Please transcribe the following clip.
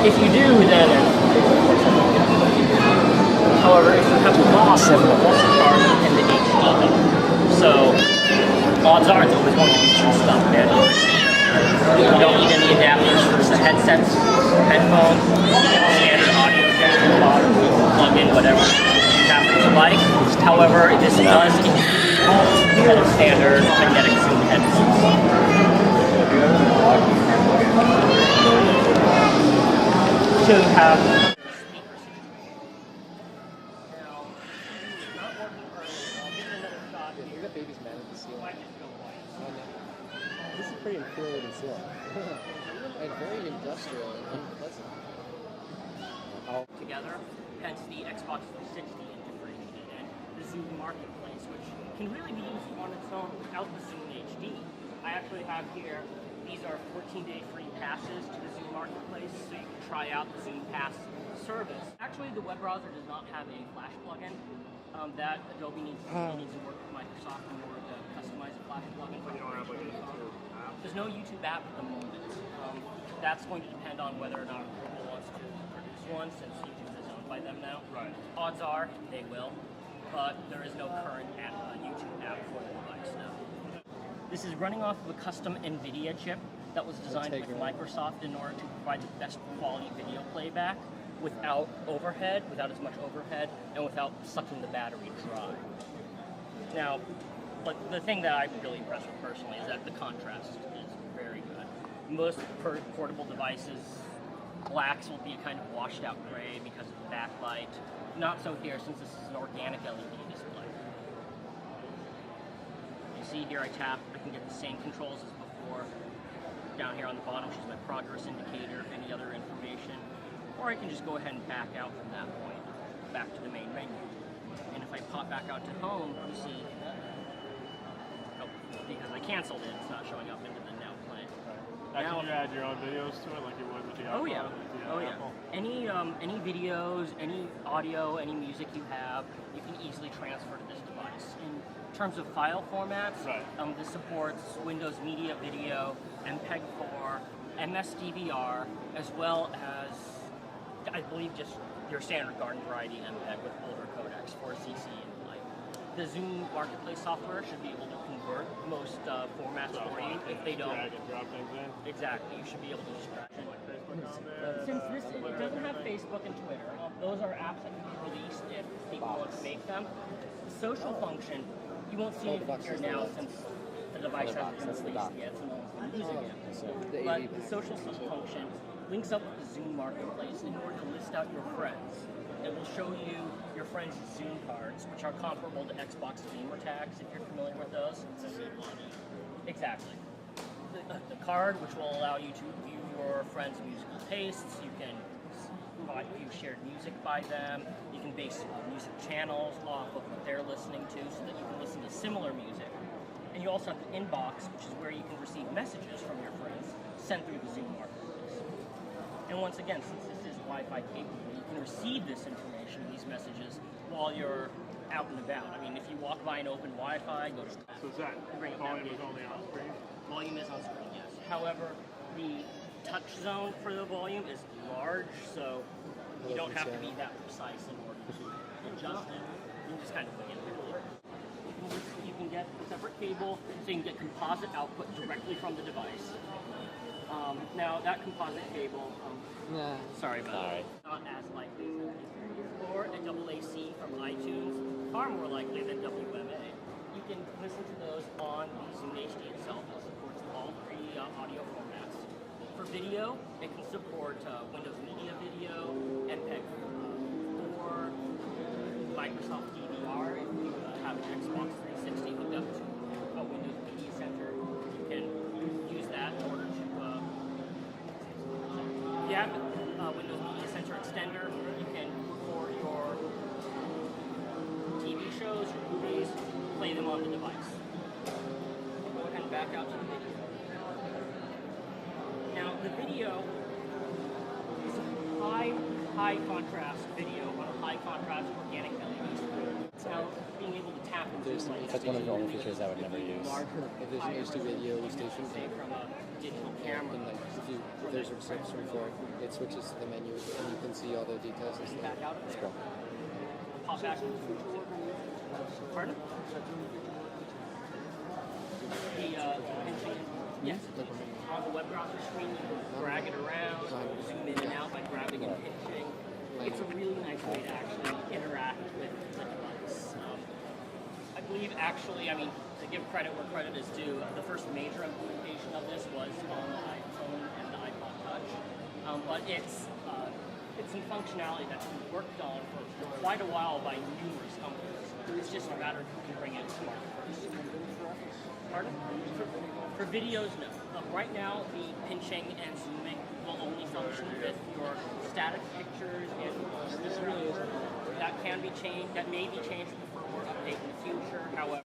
If you do, then however, if you have the loss of the water card and the HD, so odds are it's always going to be juiced up manually. You don't need any adapters for headsets, headphones, standard audio jack, plug-in, whatever you have to like. However, this does include set of standard magnetic Zune headphones. So you have this is pretty infuriating still. And very industrial and unpleasant. Together, hence the Xbox 360 integrated and the Zune Marketplace, which can really be used on its own without the ZuneHD. I actually have here, these are 14-day free passes to the Zune Marketplace, so you can try out the Zune Pass service. Actually, the web browser does not have a Flash plugin. That Adobe needs to work with Microsoft in order to customize a Flash plugin. But you don't have like a YouTube app? There's no YouTube app at the moment. That's going to depend on whether or not Google wants to produce one, since YouTube is owned by them now. Right. Odds are they will, but there is no current YouTube app for the device now. This is running off of a custom NVIDIA chip that was designed with Microsoft in order to provide the best quality video playback without overhead, without as much overhead, and without sucking the battery dry. Now, but the thing that I'm really impressed with personally is that the contrast is very good. Most portable devices, blacks will be a kind of washed out gray because of the backlight. Not so here, since this is an organic LED display. You see here I tap, I can get the same controls as before. Down here on the bottom is my progress indicator, any other information. Or I can just go ahead and back out from that point, back to the main menu. And if I pop back out to home, you see, oh, because I canceled it, it's not showing up into the now play. Now, can you add your own videos to it like you would with the iPhone? Oh yeah, oh yeah. Any videos, any audio, any music you have, you can easily transfer to this device. In terms of file formats, this supports Windows Media Video, MPEG-4, MS-DVR, as well as, I believe, just your standard garden variety MPEG with older codecs, 4cc and the like. The Zune Marketplace software should be able to convert most formats for you if they don't. Drag and drop things in. Exactly, you should be able to just drag it. Since it doesn't have Facebook and Twitter, those are apps that can be released if people want to make them. The social function, you won't see it here now since the device hasn't been released yet, so no one's been using it. But the social function links up with the Zune Marketplace in order to list out your friends. It will show you your friends' Zune cards, which are comparable to Xbox gamer tags, if you're familiar with those. Exactly. The card, which will allow you to view your friends' musical tastes. You can view shared music by them. You can base music channels off of what they're listening to so that you can listen to similar music. And you also have the inbox, which is where you can receive messages from your friends sent through the Zune Marketplace. And once again, since this is Wi-Fi capable, you can receive this information, these messages, while you're out and about. I mean, if you walk by an open Wi-Fi, go to... So is that volume is only on screen? Volume is on screen, yes. However, the touch zone for the volume is large, so you don't have to be that precise in order to adjust it. You can just kind of wing it really. You can get a separate cable, so you can get composite output directly from the device. Now, that composite cable, sorry about it, not as likely or a AAC from iTunes, far more likely than WMA. You can listen to those on the ZuneHD itself. It supports all three audio formats. For video, it can support Windows Media Video, MPEG-4, Microsoft DVR. If you have an Xbox 360 hooked up to a Windows Media Center, you can use that in order to, if you have a Windows Media Center extender, you can record your TV shows, your movies, play them on the device. Go ahead and back out to the video. Now, the video is a high contrast video on a high contrast organic LED screen. Now, being able to tap into There's like that's one of the only features I would never use. If there's an HD video station say from a digital camera. and like if there's a subscription for it, it switches to the menu and you can see all the details and stuff. Back out of It's there. cool. Pop back. Pardon? The pinching. Yes. On the web browser screen, you can drag it around, zoom in and out by grabbing and pinching. It's a really nice way to actually interact with the device. I believe actually, I mean, to give credit where credit is due, the first major implementation of this was on the iPhone and the iPod Touch. But it's some functionality that's been worked on for quite a while by numerous companies. It's just a matter of who can bring it to market first. Pardon? For videos, no. Right now, the pinching and zooming will only function with your static pictures and that can be changed. That may be changed with a firmware update in the future. However,